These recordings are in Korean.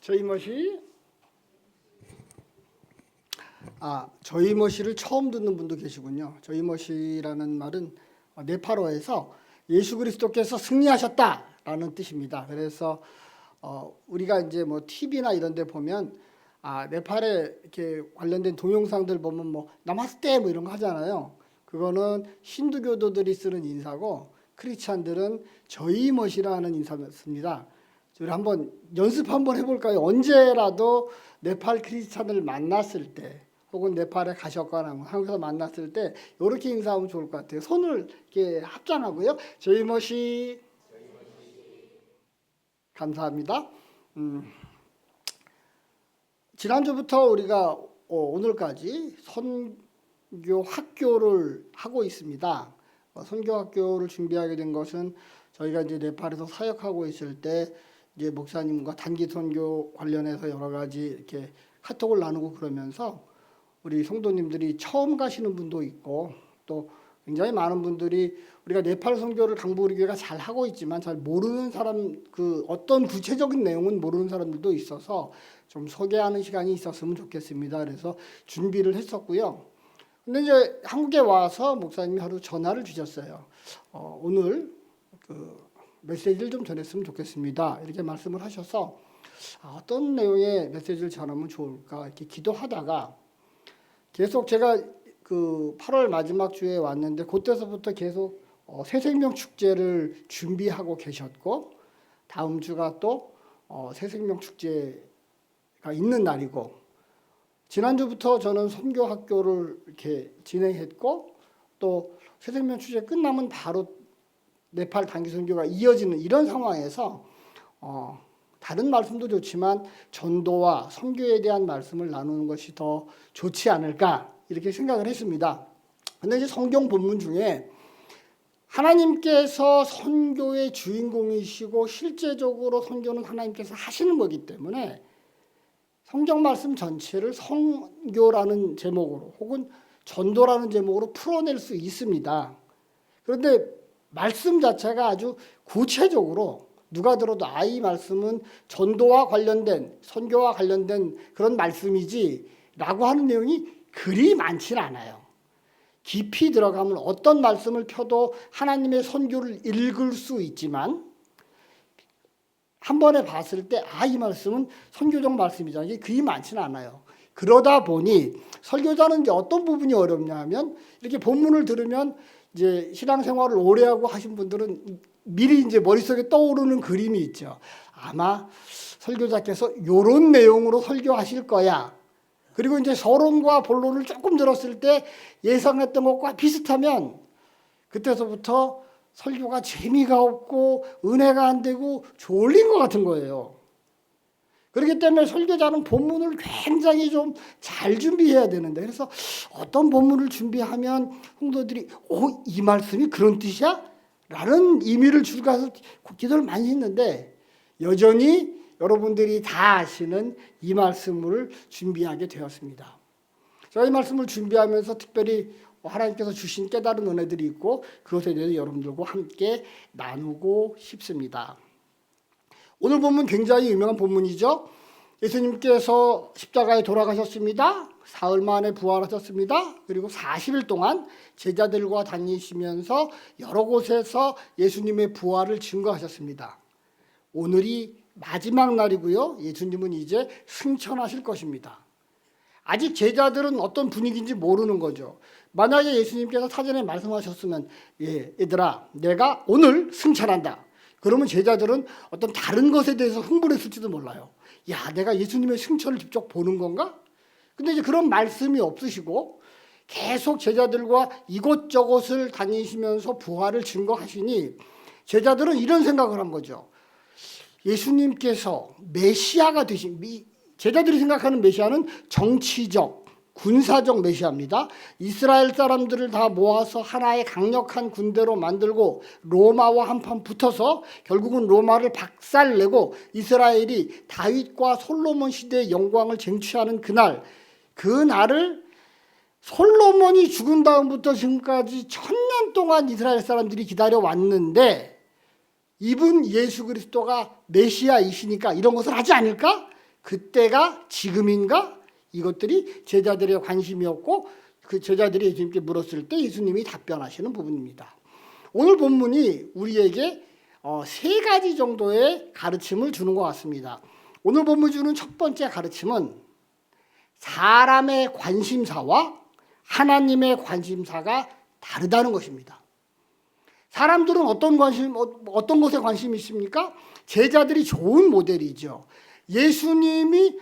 저희 멋이 저희 멋이를 처음 듣는 분도 계시군요. 저희 멋이라는 말은 네팔어에서 예수 그리스도께서 승리하셨다라는 뜻입니다. 그래서 우리가 이제 뭐 TV나 이런 데 보면 네팔에 이렇게 관련된 동영상들 보면 뭐 나마스테 뭐 이런 거 하잖아요. 그거는 힌두교도들이 쓰는 인사고 크리스찬들은 저희 멋이라는 인사였습니다. 우리 한번 연습 한번 해볼까요? 언제라도 네팔 크리스찬을 만났을 때 혹은 네팔에 가셨거나 한국에서 만났을 때 이렇게 인사하면 좋을 것 같아요. 손을 이렇게 합장하고요. 저희 멋이 감사합니다. 지난주부터 우리가 오늘까지 선교 학교를 하고 있습니다. 선교 학교를 준비하게 된 것은 저희가 이제 네팔에서 사역하고 있을 때 이제 목사님과 단기 선교 관련해서 여러 가지 이렇게 카톡을 나누고 그러면서 우리 성도님들이 처음 가시는 분도 있고 또 굉장히 많은 분들이 우리가 네팔 선교를 강부리교회가 잘 하고 있지만 잘 모르는 사람, 그 어떤 구체적인 내용은 모르는 사람들도 있어서 좀 소개하는 시간이 있었으면 좋겠습니다. 그래서 준비를 했었고요. 근데 이제 한국에 와서 목사님이 하루 전화를 주셨어요. 오늘 그 메시지를 좀 전했으면 좋겠습니다. 이렇게 말씀을 하셔서 어떤 내용의 메시지를 전하면 좋을까 이렇게 기도하다가 계속 제가 그 8월 마지막 주에 왔는데 그때서부터 계속 새생명 축제를 준비하고 계셨고 다음 주가 또 새생명 축제가 있는 날이고 지난주부터 저는 선교 학교를 이렇게 진행했고 또 새생명 축제 끝나면 바로 네팔 단기 선교가 이어지는 이런 상황에서 다른 말씀도 좋지만 전도와 선교에 대한 말씀을 나누는 것이 더 좋지 않을까 이렇게 생각을 했습니다. 근데 이제 성경 본문 중에 하나님께서 선교의 주인공이시고 실제적으로 선교는 하나님께서 하시는 거기 때문에 성경 말씀 전체를 선교라는 제목으로 혹은 전도라는 제목으로 풀어낼 수 있습니다. 그런데 말씀 자체가 아주 구체적으로 누가 들어도 이 말씀은 전도와 관련된 선교와 관련된 그런 말씀이지 라고 하는 내용이 그리 많지는 않아요. 깊이 들어가면 어떤 말씀을 펴도 하나님의 선교를 읽을 수 있지만 한 번에 봤을 때 이 말씀은 선교적 말씀이잖아요. 이게 그리 많지는 않아요. 그러다 보니 설교자는 이제 어떤 부분이 어렵냐 하면 이렇게 본문을 들으면 이제 신앙생활을 오래 하고 하신 분들은 미리 이제 머릿속에 떠오르는 그림이 있죠. 아마 설교자께서 이런 내용으로 설교하실 거야. 그리고 이제 서론과 본론을 조금 들었을 때 예상했던 것과 비슷하면 그때서부터 설교가 재미가 없고 은혜가 안 되고 졸린 것 같은 거예요. 그렇기 때문에 설교자는 본문을 굉장히 좀 잘 준비해야 되는데 그래서 어떤 본문을 준비하면 성도들이 이 말씀이 그런 뜻이야? 라는 의미를 줄까 해서 기도를 많이 했는데 여전히 여러분들이 다 아시는 이 말씀을 준비하게 되었습니다. 제가 이 말씀을 준비하면서 특별히 하나님께서 주신 깨달은 은혜들이 있고 그것에 대해서 여러분들과 함께 나누고 싶습니다. 오늘 본문 굉장히 유명한 본문이죠. 예수님께서 십자가에 돌아가셨습니다. 사흘 만에 부활하셨습니다. 그리고 40일 동안 제자들과 다니시면서 여러 곳에서 예수님의 부활을 증거하셨습니다. 오늘이 마지막 날이고요. 예수님은 이제 승천하실 것입니다. 아직 제자들은 어떤 분위기인지 모르는 거죠. 만약에 예수님께서 사전에 말씀하셨으면 얘들아 내가 오늘 승천한다. 그러면 제자들은 어떤 다른 것에 대해서 흥분했을지도 몰라요. 내가 예수님의 승천을 직접 보는 건가? 근데 이제 그런 말씀이 없으시고 계속 제자들과 이곳저곳을 다니시면서 부활을 증거하시니 제자들은 이런 생각을 한 거죠. 예수님께서 메시아가 되신 제자들이 생각하는 메시아는 정치적, 군사적 메시아입니다. 이스라엘 사람들을 다 모아서 하나의 강력한 군대로 만들고 로마와 한판 붙어서 결국은 로마를 박살내고 이스라엘이 다윗과 솔로몬 시대의 영광을 쟁취하는 그날을 솔로몬이 죽은 다음부터 지금까지 1000년 동안 이스라엘 사람들이 기다려왔는데 이분 예수 그리스도가 메시아이시니까 이런 것을 하지 않을까? 그때가 지금인가? 이것들이 제자들의 관심이었고 그 제자들이 예수님께 물었을 때 예수님이 답변하시는 부분입니다. 오늘 본문이 우리에게 세 가지 정도의 가르침을 주는 것 같습니다. 오늘 본문이 주는 첫 번째 가르침은 사람의 관심사와 하나님의 관심사가 다르다는 것입니다. 사람들은 어떤 것에 관심이 있습니까? 제자들이 좋은 모델이죠. 예수님의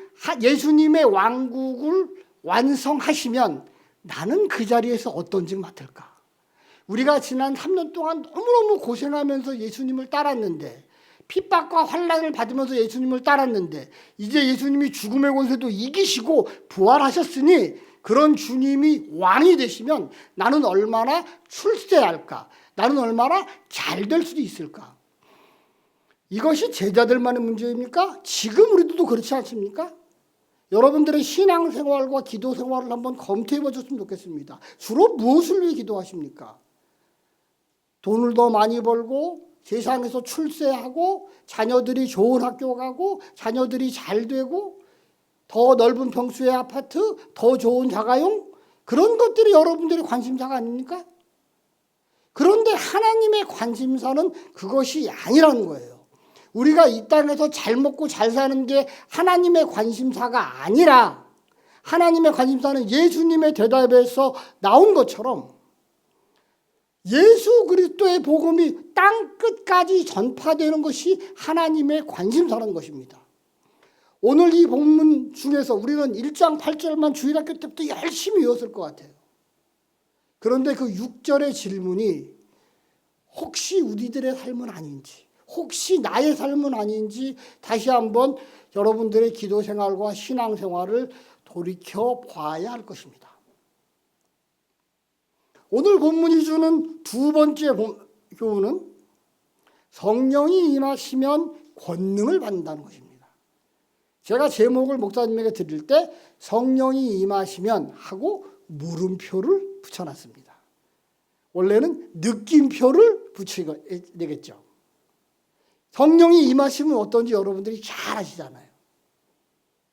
왕국을 완성하시면 나는 그 자리에서 어떤 직 맡을까? 우리가 지난 3년 동안 너무너무 고생하면서 예수님을 따랐는데, 핍박과 환난을 받으면서 예수님을 따랐는데, 이제 예수님이 죽음의 권세도 이기시고 부활하셨으니 그런 주님이 왕이 되시면 나는 얼마나 출세할까? 나는 얼마나 잘 될 수도 있을까? 이것이 제자들만의 문제입니까? 지금 우리들도 그렇지 않습니까? 여러분들의 신앙생활과 기도생활을 한번 검토해 보셨으면 좋겠습니다. 주로 무엇을 위해 기도하십니까? 돈을 더 많이 벌고 세상에서 출세하고 자녀들이 좋은 학교 가고 자녀들이 잘 되고 더 넓은 평수의 아파트, 더 좋은 자가용, 그런 것들이 여러분들의 관심사가 아닙니까? 그런데 하나님의 관심사는 그것이 아니라는 거예요. 우리가 이 땅에서 잘 먹고 잘 사는 게 하나님의 관심사가 아니라 하나님의 관심사는 예수님의 대답에서 나온 것처럼 예수 그리스도의 복음이 땅 끝까지 전파되는 것이 하나님의 관심사라는 것입니다. 오늘 이 본문 중에서 우리는 1장 8절만 주일학교 때부터 열심히 외웠을 것 같아요. 그런데 그 6절의 질문이 혹시 우리들의 삶은 아닌지, 혹시 나의 삶은 아닌지 다시 한번 여러분들의 기도 생활과 신앙 생활을 돌이켜 봐야 할 것입니다. 오늘 본문이 주는 두 번째 교훈은 성령이 임하시면 권능을 받는다는 것입니다. 제가 제목을 목사님에게 드릴 때 성령이 임하시면 하고 물음표를 붙여놨습니다. 원래는 느낌표를 붙여야 되겠죠. 성령이 임하시면 어떤지 여러분들이 잘 아시잖아요.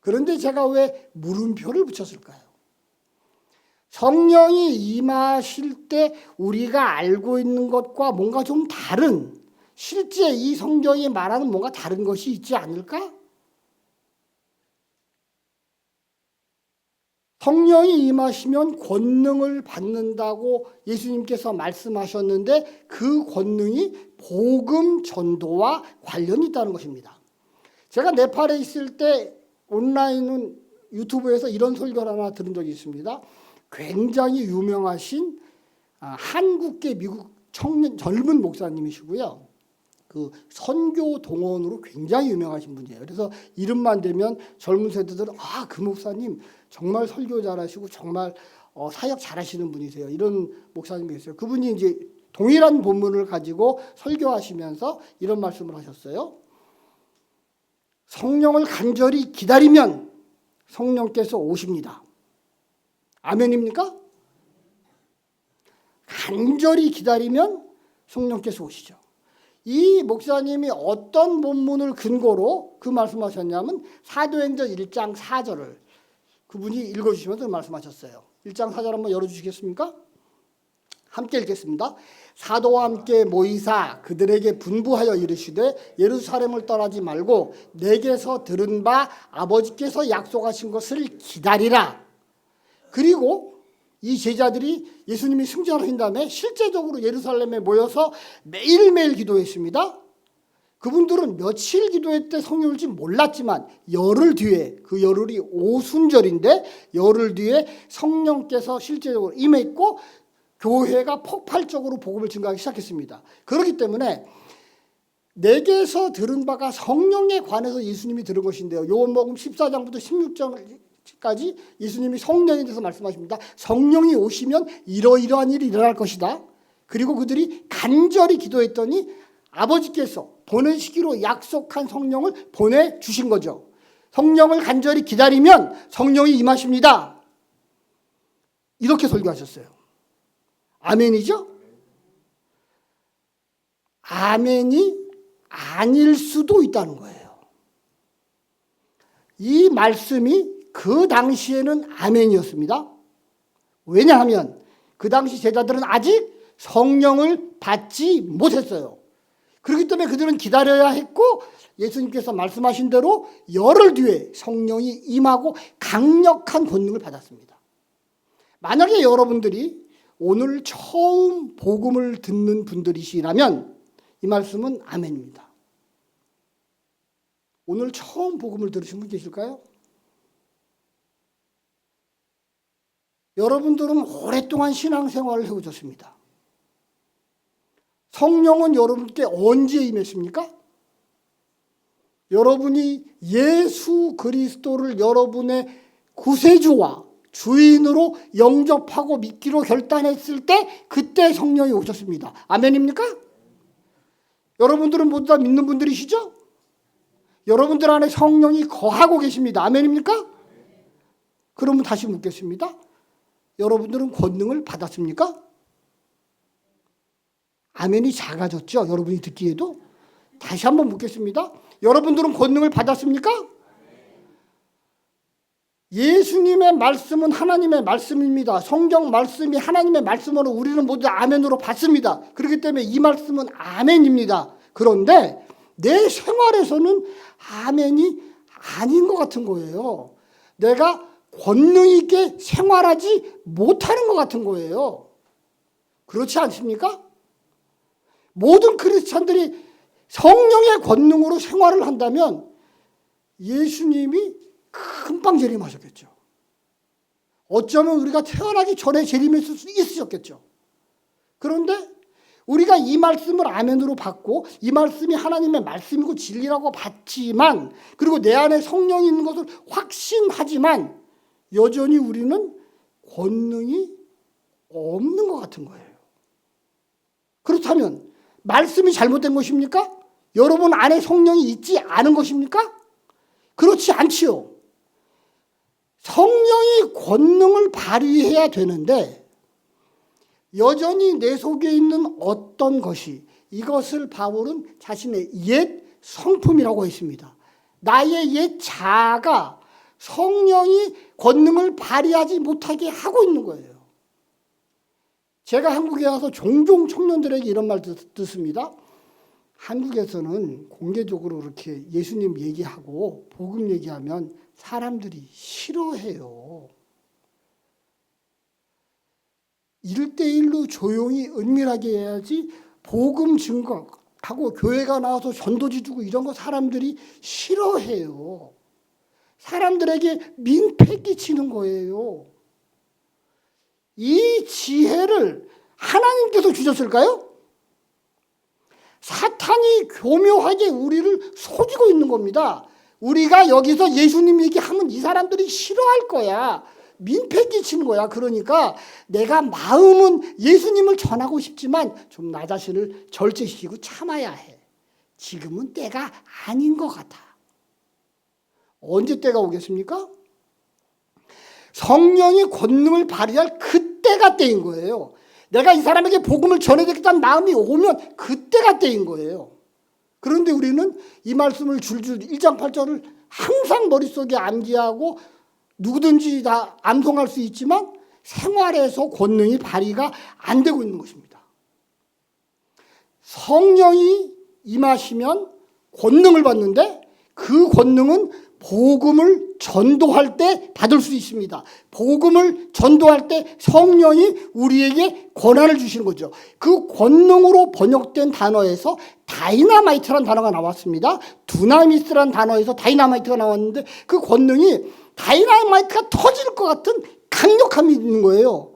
그런데 제가 왜 물음표를 붙였을까요? 성령이 임하실 때 우리가 알고 있는 것과 뭔가 좀 다른, 실제 이 성경이 말하는 뭔가 다른 것이 있지 않을까? 성령이 임하시면 권능을 받는다고 예수님께서 말씀하셨는데 그 권능이 복음 전도와 관련이 있다는 것입니다. 제가 네팔에 있을 때 온라인 유튜브에서 이런 설교를 하나 들은 적이 있습니다. 굉장히 유명하신 한국계 미국 젊은 목사님이시고요. 그 선교 동원으로 굉장히 유명하신 분이에요. 그래서 이름만 대면 젊은 세대들은 그 목사님 정말 설교 잘하시고 정말 사역 잘하시는 분이세요. 이런 목사님이 계세요. 그분이 이제 동일한 본문을 가지고 설교하시면서 이런 말씀을 하셨어요. 성령을 간절히 기다리면 성령께서 오십니다. 아멘입니까? 간절히 기다리면 성령께서 오시죠. 이 목사님이 어떤 본문을 근거로 그 말씀하셨냐면 사도행전 1장 4절을 그분이 읽어주시면서 말씀하셨어요. 1장 4절 한번 열어주시겠습니까? 함께 읽겠습니다. 사도와 함께 모이사 그들에게 분부하여 이르시되 예루살렘을 떠나지 말고 내게서 들은 바 아버지께서 약속하신 것을 기다리라. 그리고 이 제자들이 예수님이 승천하신 다음에 실제적으로 예루살렘에 모여서 매일매일 기도했습니다. 그분들은 며칠 기도했대 성령을 줄 몰랐지만 열흘 뒤에, 그 열흘이 오순절인데 열흘 뒤에 성령께서 실제적으로 임했고 교회가 폭발적으로 복음을 증가하기 시작했습니다. 그렇기 때문에 내게서 들은 바가 성령에 관해서 예수님이 들은 것인데요. 요한복음 14장부터 16장까지 예수님이 성령에 대해서 말씀하십니다. 성령이 오시면 이러이러한 일이 일어날 것이다. 그리고 그들이 간절히 기도했더니 아버지께서 보내시기로 약속한 성령을 보내주신 거죠. 성령을 간절히 기다리면 성령이 임하십니다. 이렇게 설교하셨어요. 아멘이죠? 아멘이 아닐 수도 있다는 거예요. 이 말씀이 그 당시에는 아멘이었습니다. 왜냐하면 그 당시 제자들은 아직 성령을 받지 못했어요. 그렇기 때문에 그들은 기다려야 했고 예수님께서 말씀하신 대로 열흘 뒤에 성령이 임하고 강력한 권능을 받았습니다. 만약에 여러분들이 오늘 처음 복음을 듣는 분들이시라면 이 말씀은 아멘입니다. 오늘 처음 복음을 들으신 분 계실까요? 여러분들은 오랫동안 신앙생활을 해오셨습니다. 성령은 여러분께 언제 임했습니까? 여러분이 예수 그리스도를 여러분의 구세주와 주인으로 영접하고 믿기로 결단했을 때 그때 성령이 오셨습니다. 아멘입니까? 여러분들은 모두 다 믿는 분들이시죠? 여러분들 안에 성령이 거하고 계십니다. 아멘입니까? 그러면 다시 묻겠습니다. 여러분들은 권능을 받았습니까? 아멘이 작아졌죠? 여러분이 듣기에도. 다시 한번 묻겠습니다. 여러분들은 권능을 받았습니까? 예수님의 말씀은 하나님의 말씀입니다. 성경 말씀이 하나님의 말씀으로 우리는 모두 아멘으로 받습니다. 그렇기 때문에 이 말씀은 아멘입니다. 그런데 내 생활에서는 아멘이 아닌 것 같은 거예요. 내가 권능 있게 생활하지 못하는 것 같은 거예요. 그렇지 않습니까? 모든 크리스찬들이 성령의 권능으로 생활을 한다면 예수님이 금방 재림하셨겠죠. 어쩌면 우리가 태어나기 전에 재림했을 수 있으셨겠죠. 그런데 우리가 이 말씀을 아멘으로 받고 이 말씀이 하나님의 말씀이고 진리라고 받지만 그리고 내 안에 성령이 있는 것을 확신하지만 여전히 우리는 권능이 없는 것 같은 거예요. 그렇다면 말씀이 잘못된 것입니까? 여러분 안에 성령이 있지 않은 것입니까? 그렇지 않지요. 성령이 권능을 발휘해야 되는데 여전히 내 속에 있는 어떤 것이 이것을 바울은 자신의 옛 성품이라고 했습니다. 나의 옛 자아가 성령이 권능을 발휘하지 못하게 하고 있는 거예요. 제가 한국에 와서 종종 청년들에게 이런 말 듣습니다. 한국에서는 공개적으로 그렇게 예수님 얘기하고 복음 얘기하면 사람들이 싫어해요. 1대1로 조용히 은밀하게 해야지 복음 증거하고 교회가 나와서 전도지 주고 이런 거 사람들이 싫어해요. 사람들에게 민폐 끼치는 거예요. 이 지혜를 하나님께서 주셨을까요? 사탄이 교묘하게 우리를 속이고 있는 겁니다. 우리가 여기서 예수님 얘기하면 이 사람들이 싫어할 거야. 민폐 끼치는 거야. 그러니까 내가 마음은 예수님을 전하고 싶지만 좀 나 자신을 절제시키고 참아야 해. 지금은 때가 아닌 것 같아. 언제 때가 오겠습니까? 성령이 권능을 발휘할 그때가 때인 거예요. 내가 이 사람에게 복음을 전해야 되겠다는 마음이 오면 그때가 때인 거예요. 그런데 우리는 이 말씀을 줄줄 1장 8절을 항상 머릿속에 암기하고 누구든지 다 암송할 수 있지만 생활에서 권능이 발휘가 안 되고 있는 것입니다. 성령이 임하시면 권능을 받는데 그 권능은 복음을 전도할 때 받을 수 있습니다. 복음을 전도할 때 성령이 우리에게 권한을 주시는 거죠. 그 권능으로 번역된 단어에서 다이나마이트라는 단어가 나왔습니다. 두나미스라는 단어에서 다이나마이트가 나왔는데 그 권능이 다이나마이트가 터질 것 같은 강력함이 있는 거예요.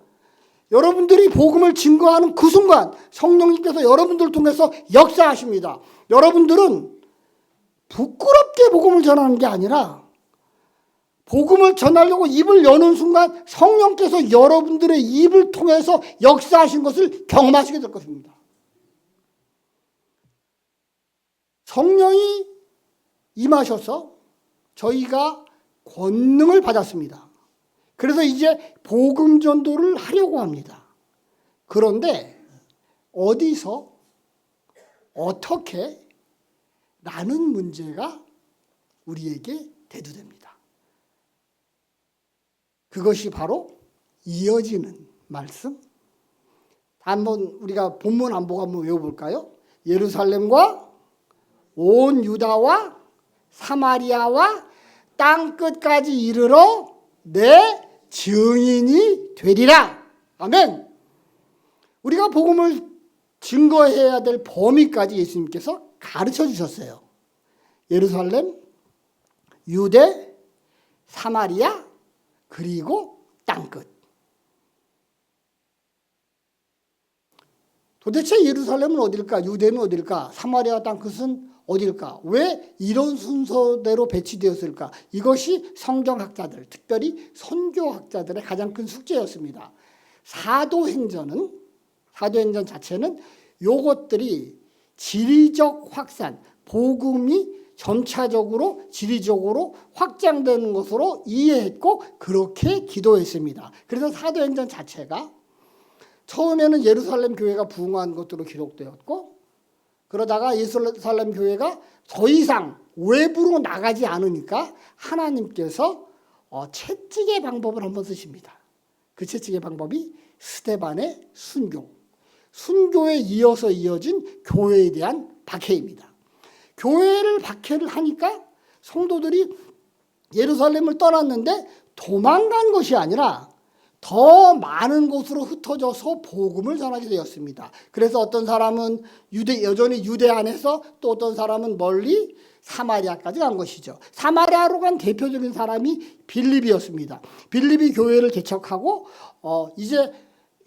여러분들이 복음을 증거하는 그 순간 성령님께서 여러분들을 통해서 역사하십니다. 여러분들은 부끄럽게 복음을 전하는 게 아니라 복음을 전하려고 입을 여는 순간 성령께서 여러분들의 입을 통해서 역사하신 것을 경험하시게 될 것입니다. 성령이 임하셔서 저희가 권능을 받았습니다. 그래서 이제 복음 전도를 하려고 합니다. 그런데 어디서 어떻게 라는 문제가 우리에게 대두됩니다. 그것이 바로 이어지는 말씀. 한번 우리가 본문 안보고 한번 외워볼까요? 예루살렘과 온 유다와 사마리아와 땅 끝까지 이르러 내 증인이 되리라. 아멘. 우리가 복음을 증거해야 될 범위까지 예수님께서 가르쳐 주셨어요. 예루살렘, 유대, 사마리아, 그리고 땅끝. 도대체 예루살렘은 어딜까? 유대는 어딜까? 사마리아 땅끝은 어딜까? 왜 이런 순서대로 배치되었을까? 이것이 성경학자들, 특별히 선교학자들의 가장 큰 숙제였습니다. 사도행전 자체는 요것들이 지리적 확산, 복음이 점차적으로 지리적으로 확장되는 것으로 이해했고 그렇게 기도했습니다. 그래서 사도행전 자체가 처음에는 예루살렘 교회가 부흥한 것으로 기록되었고 그러다가 예루살렘 교회가 더 이상 외부로 나가지 않으니까 하나님께서 채찍의 방법을 한번 쓰십니다. 그 채찍의 방법이 스데반의 순교에 이어서 이어진 교회에 대한 박해입니다. 교회를 박해를 하니까 성도들이 예루살렘을 떠났는데 도망간 것이 아니라 더 많은 곳으로 흩어져서 복음을 전하게 되었습니다. 그래서 어떤 사람은 여전히 유대 안에서 또 어떤 사람은 멀리 사마리아까지 간 것이죠. 사마리아로 간 대표적인 사람이 빌립이었습니다. 빌립이 교회를 개척하고 이제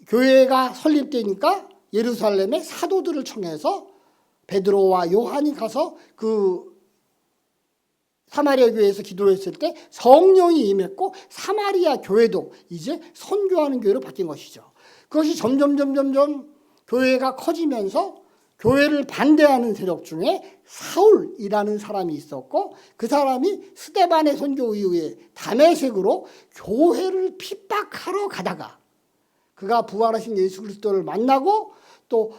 교회가 설립되니까 예루살렘에 사도들을 청해서 베드로와 요한이 가서 그 사마리아 교회에서 기도했을 때 성령이 임했고 사마리아 교회도 이제 선교하는 교회로 바뀐 것이죠. 그것이 점점 교회가 커지면서 교회를 반대하는 세력 중에 사울이라는 사람이 있었고 그 사람이 스데반의 선교 이후에 다메섹으로 교회를 핍박하러 가다가 그가 부활하신 예수 그리스도를 만나고 또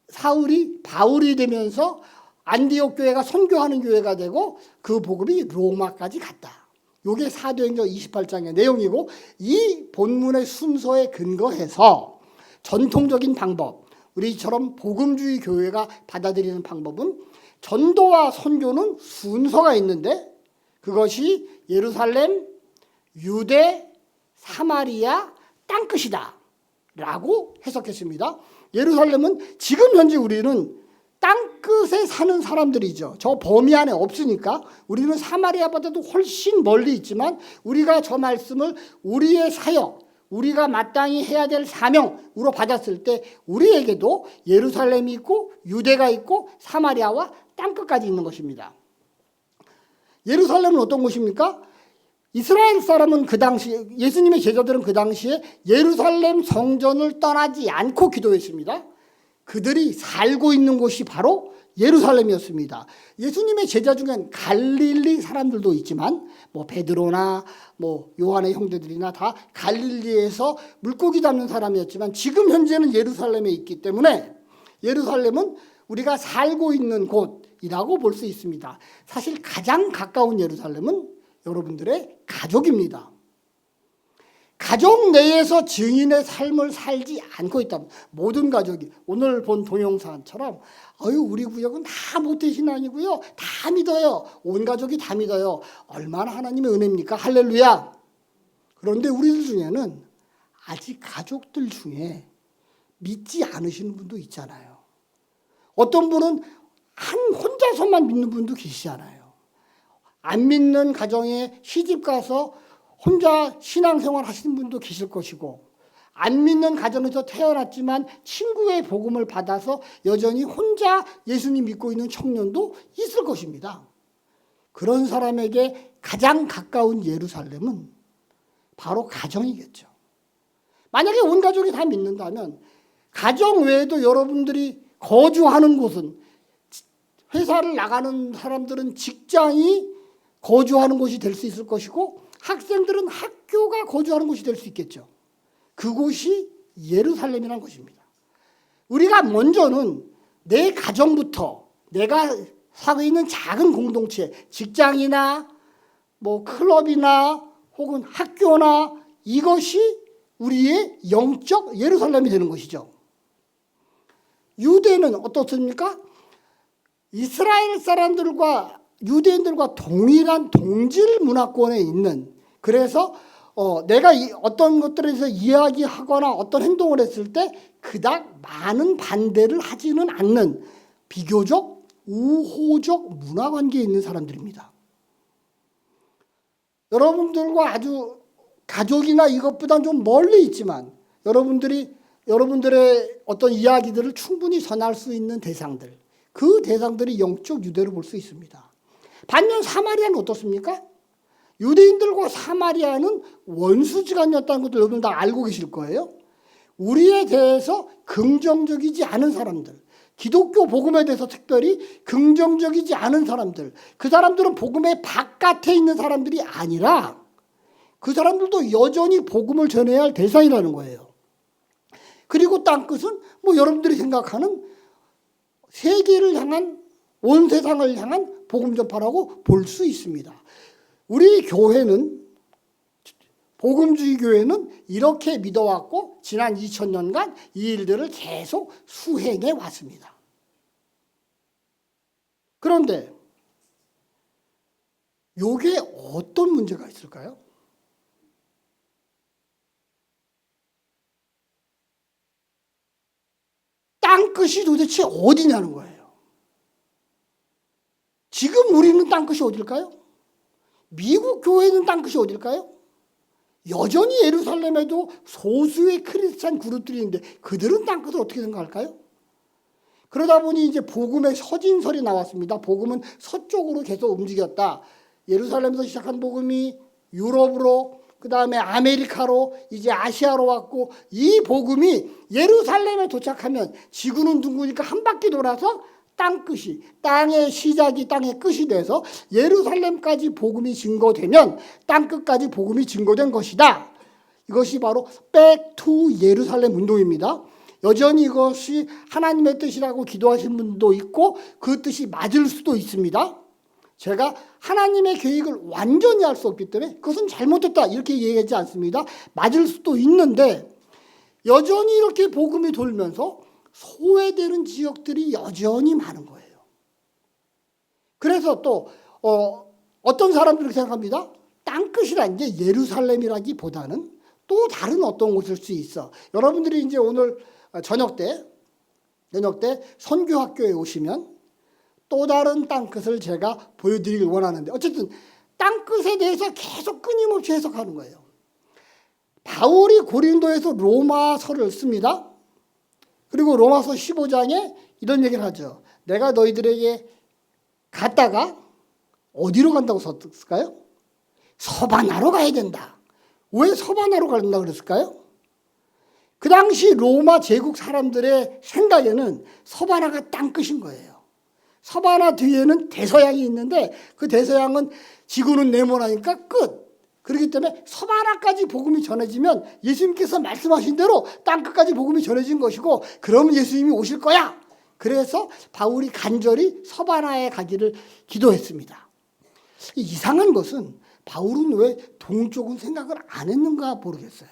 사울이 바울이 되면서 안디옥 교회가 선교하는 교회가 되고 그 복음이 로마까지 갔다. 이게 사도행전 28장의 내용이고 이 본문의 순서에 근거해서 전통적인 방법, 우리처럼 복음주의 교회가 받아들이는 방법은 전도와 선교는 순서가 있는데 그것이 예루살렘, 유대, 사마리아, 땅끝이다 라고 해석했습니다. 예루살렘은 지금 현재 우리는 땅끝에 사는 사람들이죠. 저 범위 안에 없으니까 우리는 사마리아보다도 훨씬 멀리 있지만 우리가 저 말씀을 우리의 사역, 우리가 마땅히 해야 될 사명으로 받았을 때 우리에게도 예루살렘이 있고 유대가 있고 사마리아와 땅끝까지 있는 것입니다. 예루살렘은 어떤 곳입니까? 이스라엘 사람은 그 당시 예수님의 제자들은 그 당시에 예루살렘 성전을 떠나지 않고 기도했습니다. 그들이 살고 있는 곳이 바로 예루살렘이었습니다. 예수님의 제자 중엔 갈릴리 사람들도 있지만 뭐 베드로나 뭐 요한의 형제들이나 다 갈릴리에서 물고기 잡는 사람이었지만 지금 현재는 예루살렘에 있기 때문에 예루살렘은 우리가 살고 있는 곳이라고 볼 수 있습니다. 사실 가장 가까운 예루살렘은 여러분들의 가족입니다. 가족 내에서 증인의 삶을 살지 않고 있다. 모든 가족이 오늘 본 동영상처럼 우리 구역은 다 모태신앙이고요. 다 믿어요. 온 가족이 다 믿어요. 얼마나 하나님의 은혜입니까? 할렐루야. 그런데 우리들 중에는 아직 가족들 중에 믿지 않으시는 분도 있잖아요. 어떤 분은 혼자서만 믿는 분도 계시잖아요. 안 믿는 가정에 시집 가서 혼자 신앙생활 하시는 분도 계실 것이고 안 믿는 가정에서 태어났지만 친구의 복음을 받아서 여전히 혼자 예수님 믿고 있는 청년도 있을 것입니다. 그런 사람에게 가장 가까운 예루살렘은 바로 가정이겠죠. 만약에 온 가족이 다 믿는다면 가정 외에도 여러분들이 거주하는 곳은 회사를 나가는 사람들은 직장이 거주하는 곳이 될 수 있을 것이고 학생들은 학교가 거주하는 곳이 될 수 있겠죠. 그곳이 예루살렘이라는 것입니다. 우리가 먼저는 내 가정부터 내가 살고 있는 작은 공동체, 직장이나 뭐 클럽이나 혹은 학교나 이것이 우리의 영적 예루살렘이 되는 것이죠. 유대는 어떻습니까? 이스라엘 사람들과 유대인들과 동일한 동질 문화권에 있는, 그래서 내가 어떤 것들에 대해서 이야기하거나 어떤 행동을 했을 때 그닥 많은 반대를 하지는 않는 비교적 우호적 문화관계에 있는 사람들입니다. 여러분들과 아주 가족이나 이것보다 좀 멀리 있지만 여러분들의 어떤 이야기들을 충분히 전할 수 있는 대상들, 그 대상들이 영적 유대로 볼 수 있습니다. 반면 사마리아는 어떻습니까? 유대인들과 사마리아는 원수지간이었다는 것도 여러분 다 알고 계실 거예요. 우리에 대해서 긍정적이지 않은 사람들, 기독교 복음에 대해서 특별히 긍정적이지 않은 사람들, 그 사람들은 복음의 바깥에 있는 사람들이 아니라 그 사람들도 여전히 복음을 전해야 할 대상이라는 거예요. 그리고 땅끝은 여러분들이 생각하는 세계를 향한, 온 세상을 향한 복음 전파라고 볼 수 있습니다. 우리 교회는, 복음주의 교회는 이렇게 믿어왔고 지난 2000년간 이 일들을 계속 수행해 왔습니다. 그런데 이게 어떤 문제가 있을까요? 땅끝이 도대체 어디냐는 거예요. 지금 우리는 땅끝이 어딜까요? 미국 교회는 땅끝이 어딜까요? 여전히 예루살렘에도 소수의 크리스찬 그룹들이 있는데 그들은 땅끝을 어떻게 생각할까요? 그러다 보니 이제 복음의 서진설이 나왔습니다. 복음은 서쪽으로 계속 움직였다. 예루살렘에서 시작한 복음이 유럽으로, 그 다음에 아메리카로, 이제 아시아로 왔고, 이 복음이 예루살렘에 도착하면 지구는 둥그니까 한 바퀴 돌아서 땅끝이, 땅의 시작이 땅의 끝이 돼서 예루살렘까지 복음이 증거되면 땅끝까지 복음이 증거된 것이다. 이것이 바로 Back to 예루살렘 운동입니다. 여전히 이것이 하나님의 뜻이라고 기도하신 분도 있고 그 뜻이 맞을 수도 있습니다. 제가 하나님의 계획을 완전히 알 수 없기 때문에 그것은 잘못됐다 이렇게 얘기하지 않습니다. 맞을 수도 있는데 여전히 이렇게 복음이 돌면서 소외되는 지역들이 여전히 많은 거예요. 그래서 또 어떤 사람들이 생각합니다. 땅끝이란 게 예루살렘이라기보다는 또 다른 어떤 곳일 수 있어. 여러분들이 이제 오늘 저녁 때 선교학교에 오시면 또 다른 땅끝을 제가 보여드리길 원하는데, 어쨌든 땅끝에 대해서 계속 끊임없이 해석하는 거예요. 바울이 고린도에서 로마서를 씁니다. 그리고 로마서 15장에 이런 얘기를 하죠. 내가 너희들에게 갔다가 어디로 간다고 썼을까요? 서바나로 가야 된다. 왜 서바나로 간다고 그랬을까요? 그 당시 로마 제국 사람들의 생각에는 서바나가 땅끝인 거예요. 서바나 뒤에는 대서양이 있는데 그 대서양은 지구는 네모나니까 끝. 그렇기 때문에 서바나까지 복음이 전해지면 예수님께서 말씀하신 대로 땅끝까지 복음이 전해진 것이고 그러면 예수님이 오실 거야. 그래서 바울이 간절히 서바나에 가기를 기도했습니다. 이상한 것은 바울은 왜 동쪽은 생각을 안 했는가 모르겠어요.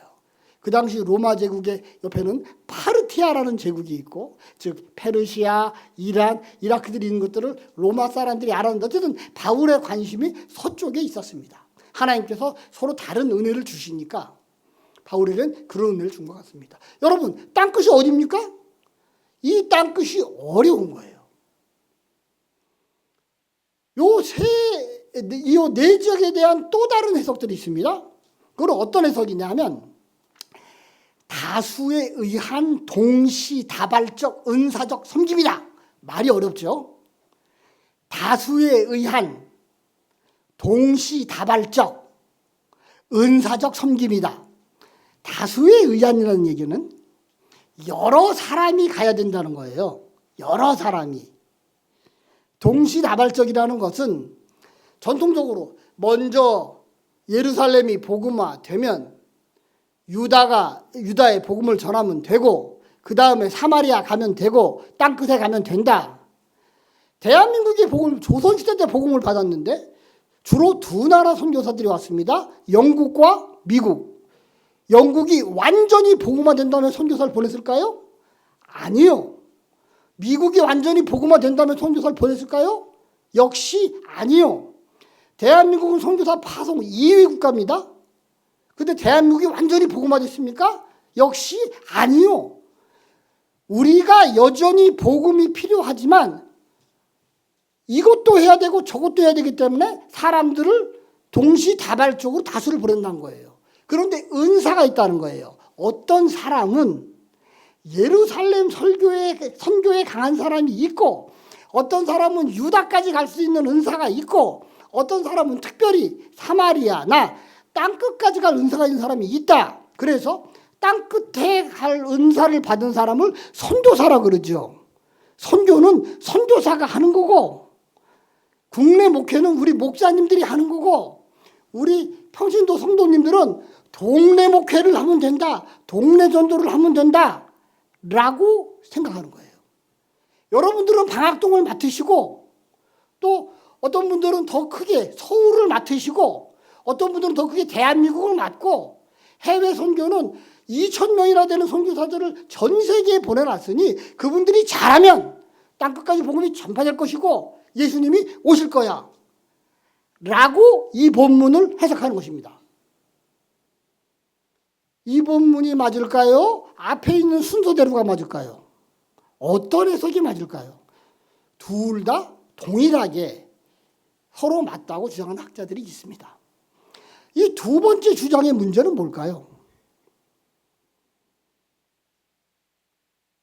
그 당시 로마 제국의 옆에는 파르티아라는 제국이 있고, 즉 페르시아, 이란, 이라크들이 있는 것들을 로마 사람들이 알았는데 어쨌든 바울의 관심이 서쪽에 있었습니다. 하나님께서 서로 다른 은혜를 주시니까 바울에게는 그런 은혜를 준 것 같습니다. 여러분, 땅끝이 어디입니까? 이 땅끝이 어려운 거예요. 이 네 지역에 대한 또 다른 해석들이 있습니다. 그건 어떤 해석이냐 하면 다수에 의한 동시다발적 은사적 섬김이다. 말이 어렵죠. 다수에 의한 동시다발적 은사적 섬김이다. 다수에 의한이라는 얘기는 여러 사람이 가야 된다는 거예요. 여러 사람이. 동시다발적이라는 것은 전통적으로 먼저 예루살렘이 복음화되면 유다의 복음을 전하면 되고 그 다음에 사마리아 가면 되고 땅끝에 가면 된다. 대한민국이 조선시대 때 복음을 받았는데 주로 두 나라 선교사들이 왔습니다. 영국과 미국. 영국이 완전히 복음화된 다음에 선교사를 보냈을까요? 아니요. 미국이 완전히 복음화된 다음에 선교사를 보냈을까요? 역시 아니요. 대한민국은 선교사 파송 2위 국가입니다. 근데 대한민국이 완전히 복음화됐습니까? 역시 아니요. 우리가 여전히 복음이 필요하지만 이것도 해야 되고 저것도 해야 되기 때문에 사람들을 동시다발적으로 다수를 보낸다는 거예요. 그런데 은사가 있다는 거예요. 어떤 사람은 예루살렘 선교에 강한 사람이 있고, 어떤 사람은 유다까지 갈 수 있는 은사가 있고, 어떤 사람은 특별히 사마리아나 땅끝까지 갈 은사가 있는 사람이 있다. 그래서 땅끝에 갈 은사를 받은 사람을 선교사라 그러죠. 선교는 선교사가 하는 거고, 국내 목회는 우리 목사님들이 하는 거고, 우리 평신도 성도님들은 동네 목회를 하면 된다, 동네 전도를 하면 된다 라고 생각하는 거예요. 여러분들은 방학동을 맡으시고, 또 어떤 분들은 더 크게 서울을 맡으시고, 어떤 분들은 더 크게 대한민국을 맡고, 해외 선교는 2,000명이나 되는 선교사들을 전 세계에 보내놨으니 그분들이 잘하면 땅끝까지 복음이 전파될 것이고 예수님이 오실 거야 라고 이 본문을 해석하는 것입니다. 이 본문이 맞을까요? 앞에 있는 순서대로가 맞을까요? 어떤 해석이 맞을까요? 둘 다 동일하게 서로 맞다고 주장하는 학자들이 있습니다. 이 두 번째 주장의 문제는 뭘까요?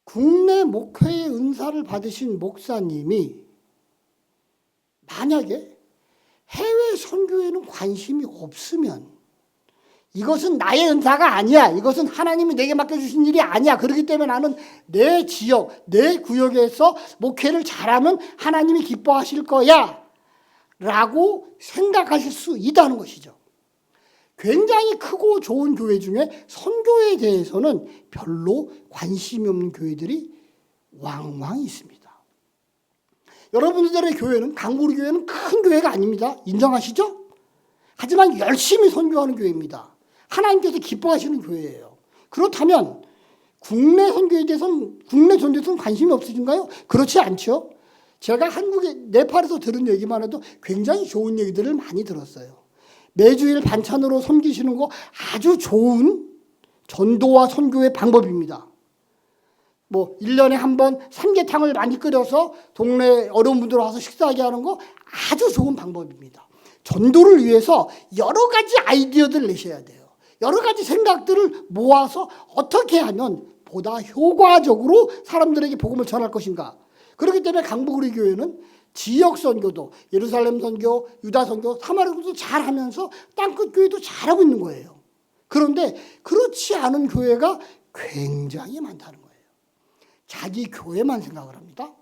국내 목회의 은사를 받으신 목사님이 만약에 해외 선교에는 관심이 없으면 이것은 나의 은사가 아니야. 이것은 하나님이 내게 맡겨주신 일이 아니야. 그렇기 때문에 나는 내 지역, 내 구역에서 목회를 잘하면 하나님이 기뻐하실 거야 라고 생각하실 수 있다는 것이죠. 굉장히 크고 좋은 교회 중에 선교에 대해서는 별로 관심이 없는 교회들이 왕왕 있습니다. 여러분들의 교회는, 강구리 교회는 큰 교회가 아닙니다. 인정하시죠? 하지만 열심히 선교하는 교회입니다. 하나님께서 기뻐하시는 교회예요. 그렇다면 국내 선교에 대해서는, 국내 전도에서는 관심이 없으신가요? 그렇지 않죠. 제가 한국에 네팔에서 들은 얘기만 해도 굉장히 좋은 얘기들을 많이 들었어요. 매주일 반찬으로 섬기시는 거 아주 좋은 전도와 선교의 방법입니다. 1년에 한 번 삼계탕을 많이 끓여서 동네 어려운 분들 와서 식사하게 하는 거 아주 좋은 방법입니다. 전도를 위해서 여러 가지 아이디어들을 내셔야 돼요. 여러 가지 생각들을 모아서 어떻게 하면 보다 효과적으로 사람들에게 복음을 전할 것인가. 그렇기 때문에 강북우리 교회는 지역 선교도, 예루살렘 선교, 유다 선교, 사마리아 선교도 잘하면서 땅끝 교회도 잘하고 있는 거예요. 그런데 그렇지 않은 교회가 굉장히 많다는 거예요. 자기 교회만 생각을 합니다.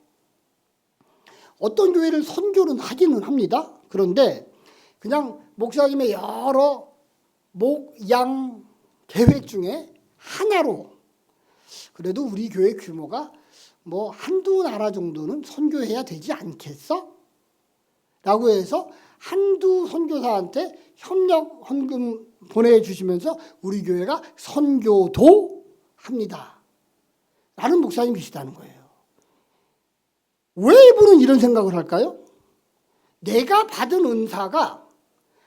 어떤 교회를 선교는 하기는 합니다. 그런데 그냥 목사님의 여러 목양 계획 중에 하나로, 그래도 우리 교회 규모가 한두 나라 정도는 선교해야 되지 않겠어? 라고 해서 한두 선교사한테 협력 헌금 보내주시면서 우리 교회가 선교도 합니다 라는 목사님이 계시다는 거예요. 왜 이분은 이런 생각을 할까요? 내가 받은 은사가,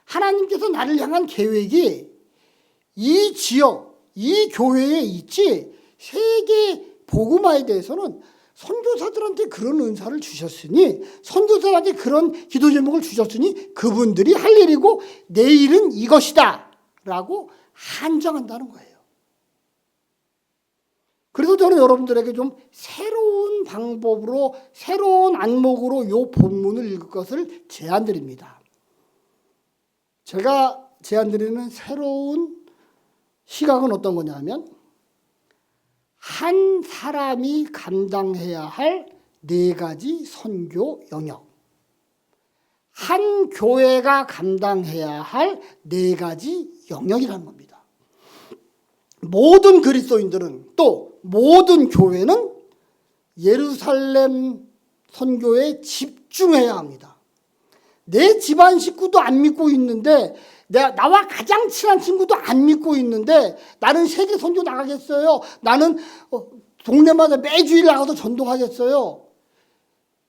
하나님께서 나를 향한 계획이 이 지역, 이 교회에 있지, 세계 복음화에 대해서는 선교사들한테 그런 은사를 주셨으니, 선교사들한테 그런 기도 제목을 주셨으니 그분들이 할 일이고 내 일은 이것이다 라고 한정한다는 거예요. 그래서 저는 여러분들에게 좀 새로운 방법으로, 새로운 안목으로 이 본문을 읽을 것을 제안드립니다. 제가 제안드리는 새로운 시각은 어떤 거냐면, 한 사람이 감당해야 할 4가지 선교 영역, 한 교회가 감당해야 할 4가지 영역이라는 겁니다. 모든 그리스도인들은, 또 모든 교회는 예루살렘 선교에 집중해야 합니다. 내 집안 식구도 안 믿고 있는데, 나와 가장 친한 친구도 안 믿고 있는데 나는 세계 선교 나가겠어요? 나는 동네마다 매주일 나가서 전도하겠어요?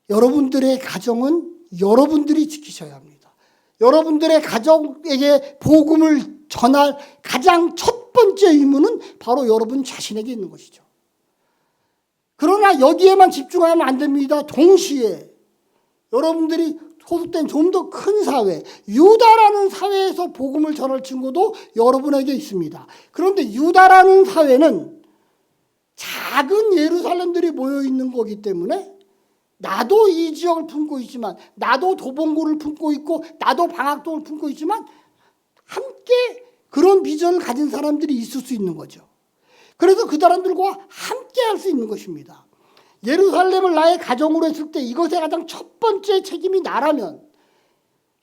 여러분들의 가정은 여러분들이 지키셔야 합니다. 여러분들의 가정에게 복음을 전할 가장 첫 번째 의무는 바로 여러분 자신에게 있는 것이죠. 그러나 여기에만 집중하면 안 됩니다. 동시에 여러분들이 소속된 좀 더 큰 사회, 유다라는 사회에서 복음을 전할 친구도 여러분에게 있습니다. 그런데 유다라는 사회는 작은 예루살렘들이 모여 있는 거기 때문에 나도 이 지역을 품고 있지만, 나도 도봉구를 품고 있고, 나도 방학동을 품고 있지만 함께 그런 비전을 가진 사람들이 있을 수 있는 거죠. 그래서 그 사람들과 함께 할 수 있는 것입니다. 예루살렘을 나의 가정으로 했을 때 이것의 가장 첫 번째 책임이 나라면,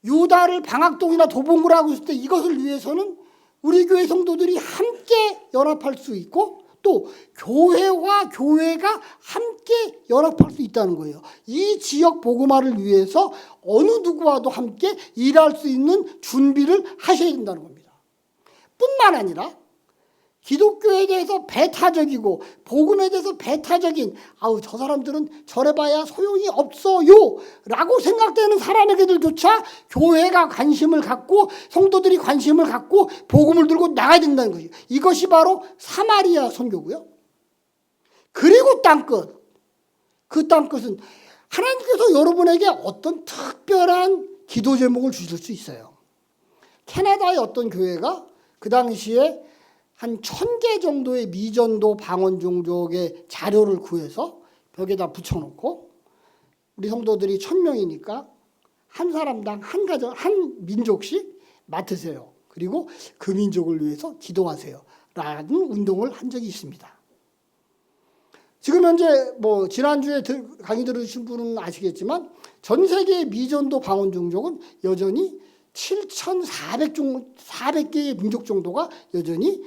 유다를 방학동이나 도봉구로 하고 있을 때 이것을 위해서는 우리 교회 성도들이 함께 연합할 수 있고, 또 교회와 교회가 함께 연합할 수 있다는 거예요. 이 지역 복음화를 위해서 어느 누구와도 함께 일할 수 있는 준비를 하셔야 된다는 겁니다. 뿐만 아니라 기독교에 대해서 배타적이고 복음에 대해서 배타적인, 저 사람들은 저래봐야 소용이 없어요 라고 생각되는 사람에게들조차 교회가 관심을 갖고 성도들이 관심을 갖고 복음을 들고 나가야 된다는 것이죠. 이것이 바로 사마리아 선교고요. 그리고 땅끝, 그 땅끝은 하나님께서 여러분에게 어떤 특별한 기도 제목을 주실 수 있어요. 캐나다의 어떤 교회가 그 당시에 한 1000개 정도의 미전도 방언 종족의 자료를 구해서 벽에다 붙여놓고, 우리 성도들이 1000명이니까 한 사람당 한 가정, 한 민족씩 맡으세요. 그리고 그 민족을 위해서 기도하세요 라는 운동을 한 적이 있습니다. 지금 현재 지난주에 강의 들으신 분은 아시겠지만 전 세계의 미전도 방언 종족은 여전히 7,400개의 민족 정도가 여전히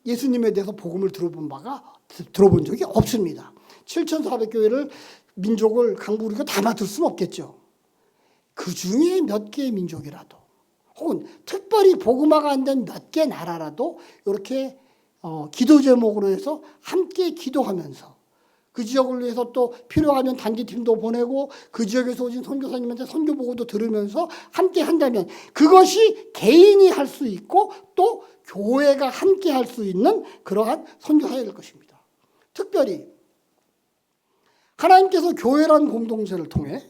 예수님에 대해서 복음을 들어본 적이 없습니다. 7,400교회를 민족을 강부리가 다 맡을 수는 없겠죠. 그 중에 몇 개의 민족이라도, 혹은 특별히 복음화가 안 된 몇 개 나라라도 이렇게 기도 제목으로 해서 함께 기도하면서 그 지역을 위해서 또 필요하면 단기팀도 보내고 그 지역에서 오신 선교사님한테 선교 보고도 들으면서 함께 한다면 그것이 개인이 할 수 있고 또 교회가 함께 할 수 있는 그러한 선교사회일 것입니다. 특별히 하나님께서 교회라는 공동체를 통해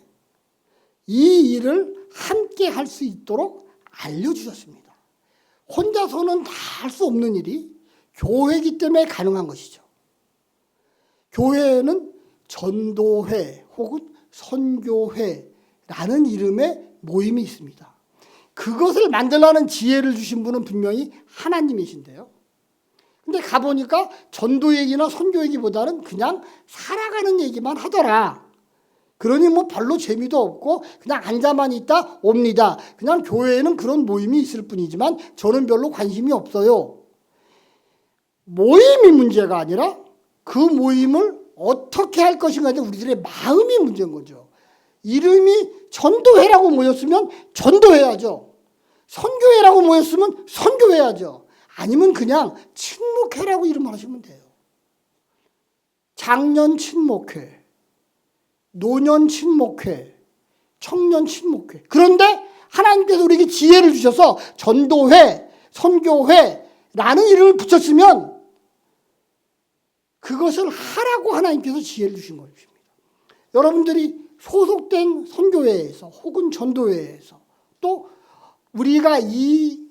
이 일을 함께 할 수 있도록 알려주셨습니다. 혼자서는 다 할 수 없는 일이 교회이기 때문에 가능한 것이죠. 교회에는 전도회 혹은 선교회라는 이름의 모임이 있습니다. 그것을 만들라는 지혜를 주신 분은 분명히 하나님이신데요. 근데 가보니까 전도 얘기나 선교 얘기보다는 그냥 살아가는 얘기만 하더라. 그러니 별로 재미도 없고 그냥 앉아만 있다 옵니다. 그냥 교회에는 그런 모임이 있을 뿐이지만 저는 별로 관심이 없어요. 모임이 문제가 아니라 그 모임을 어떻게 할 것인가에 우리들의 마음이 문제인 거죠. 이름이 전도회라고 모였으면 전도해야죠. 선교회라고 모였으면 선교해야죠. 아니면 그냥 친목회라고 이름을 하시면 돼요. 장년 친목회, 노년 친목회, 청년 친목회. 그런데 하나님께서 우리에게 지혜를 주셔서 전도회, 선교회라는 이름을 붙였으면 그것을 하라고 하나님께서 지혜를 주신 것입니다. 여러분들이 소속된 선교회에서 혹은 전도회에서 또 우리가 이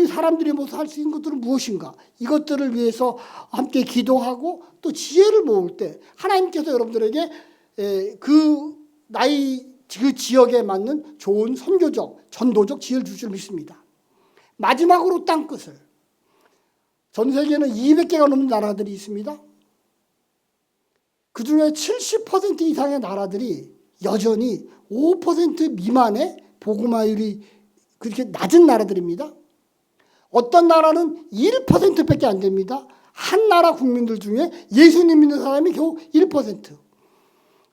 사람들이 모여서 할 수 있는 것들은 무엇인가, 이것들을 위해서 함께 기도하고 또 지혜를 모을 때 하나님께서 여러분들에게 그 지역에 맞는 좋은 선교적, 전도적 지혜를 줄 줄 믿습니다. 마지막으로 땅끝을, 전 세계에는 200개가 넘는 나라들이 있습니다. 그 중에 70% 이상의 나라들이 여전히 5% 미만의 복음화율이 그렇게 낮은 나라들입니다. 어떤 나라는 1%밖에 안 됩니다. 한 나라 국민들 중에 예수님 믿는 사람이 겨우 1%.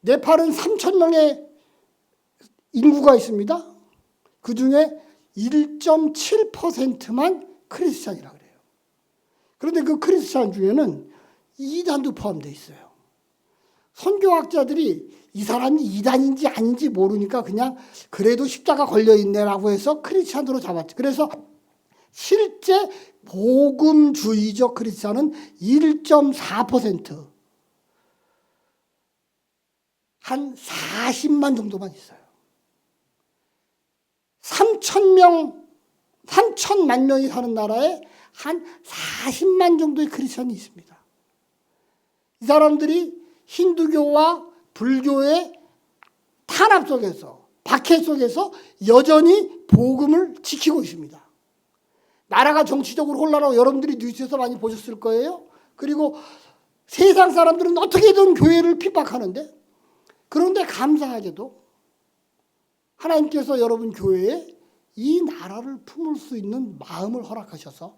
네팔은 3,000명의 인구가 있습니다. 그중에 1.7%만 크리스찬이라 그래요. 그런데 그 크리스찬 중에는 이단도 포함되어 있어요. 선교학자들이 이 사람이 이단인지 아닌지 모르니까 그냥 그래도 십자가 걸려있네라고 해서 크리스찬으로 잡았지. 그래서 실제 복음주의적 크리스찬은 1.4%, 한 40만 정도만 있어요. 3천만 명이 사는 나라에 한 40만 정도의 크리스찬이 있습니다. 이 사람들이 힌두교와 불교의 탄압 속에서, 박해 속에서 여전히 복음을 지키고 있습니다. 나라가 정치적으로 혼란하고 여러분들이 뉴스에서 많이 보셨을 거예요. 그리고 세상 사람들은 어떻게든 교회를 핍박하는데, 그런데 감사하게도 하나님께서 여러분 교회에 이 나라를 품을 수 있는 마음을 허락하셔서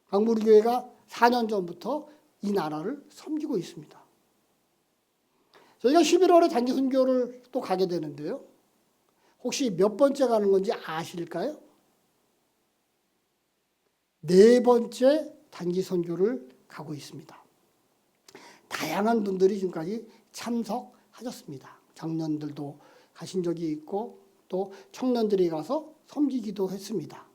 강부르교회가 4년 전부터 이 나라를 섬기고 있습니다. 저희가 11월에 단기 선교를 또 가게 되는데요. 혹시 몇 번째 가는 건지 아실까요? 4번째 단기 선교를 가고 있습니다. 다양한 분들이 지금까지 참석하셨습니다. 장년들도 가신 적이 있고 또 청년들이 가서 섬기기도 했습니다.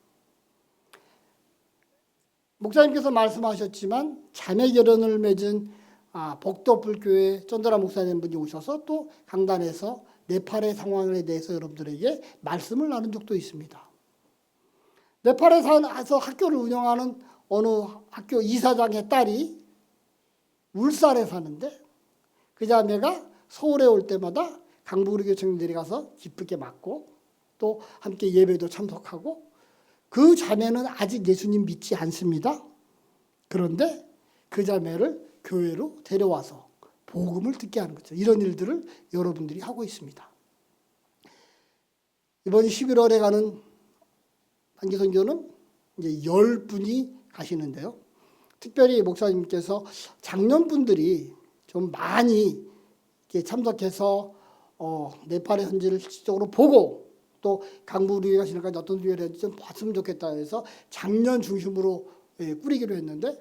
목사님께서 말씀하셨지만 자매 결연을 맺은 복도불교회 쩐드라 목사님 분이 오셔서 또 강단에서 네팔의 상황에 대해서 여러분들에게 말씀을 나눈 적도 있습니다. 네팔에서 학교를 운영하는 어느 학교 이사장의 딸이 울산에 사는데 그 자매가 서울에 올 때마다 강부르교 청년들이 가서 기쁘게 맞고 또 함께 예배도 참석하고, 그 자매는 아직 예수님 믿지 않습니다. 그런데 그 자매를 교회로 데려와서 복음을 듣게 하는 거죠. 이런 일들을 여러분들이 하고 있습니다. 이번 11월에 가는 단기 선교는 이제 10분이 가시는데요. 특별히 목사님께서 작년분들이 좀 많이 참석해서 네팔의 현지를 실질적으로 보고 또 강부르교회가 지금까지 어떤 교회를 했는지 좀 봤으면 좋겠다 해서 작년 중심으로 꾸리기로 했는데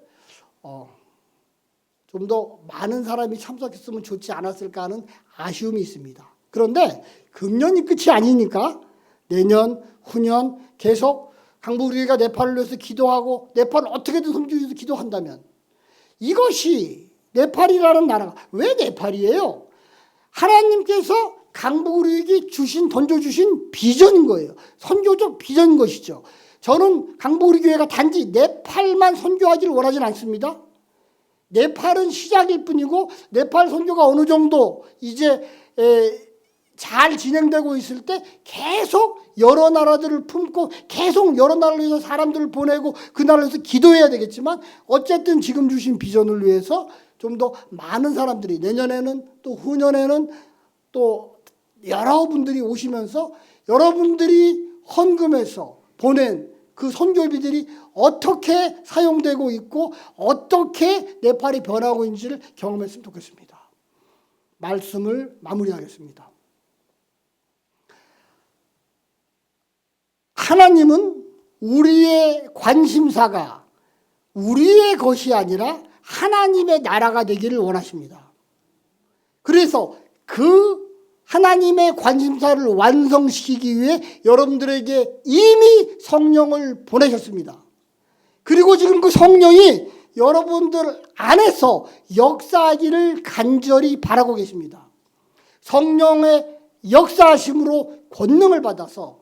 좀 더 많은 사람이 참석했으면 좋지 않았을까 하는 아쉬움이 있습니다. 그런데 금년이 끝이 아니니까 내년, 후년 계속 강부르교회가 네팔을 위해서 기도하고 네팔을 어떻게든 섬기기 위해서 기도한다면, 이것이 네팔이라는 나라가 왜 네팔이에요? 하나님께서 강부르에게 던져주신 비전인 거예요. 선교적 비전인 것이죠. 저는 강부르 교회가 단지 네팔만 선교하기를 원하지는 않습니다. 네팔은 시작일 뿐이고 네팔 선교가 어느 정도 이제 잘 진행되고 있을 때 계속 여러 나라들을 품고 계속 여러 나라를 위해서 사람들을 보내고 그 나라를 위해서 기도해야 되겠지만, 어쨌든 지금 주신 비전을 위해서 좀 더 많은 사람들이 내년에는 또 후년에는 또 여러분들이 오시면서 여러분들이 헌금해서 보낸 그 선교비들이 어떻게 사용되고 있고 어떻게 네팔이 변하고 있는지를 경험했으면 좋겠습니다. 말씀을 마무리하겠습니다. 하나님은 우리의 관심사가 우리의 것이 아니라 하나님의 나라가 되기를 원하십니다. 그래서 그 하나님의 관심사를 완성시키기 위해 여러분들에게 이미 성령을 보내셨습니다. 그리고 지금 그 성령이 여러분들 안에서 역사하기를 간절히 바라고 계십니다. 성령의 역사하심으로 권능을 받아서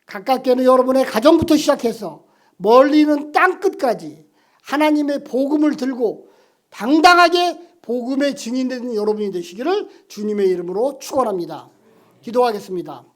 가깝게는 여러분의 가정부터 시작해서 멀리는 땅끝까지 하나님의 복음을 들고 당당하게 복음의 증인되는 여러분이 되시기를 주님의 이름으로 축원합니다. 기도하겠습니다.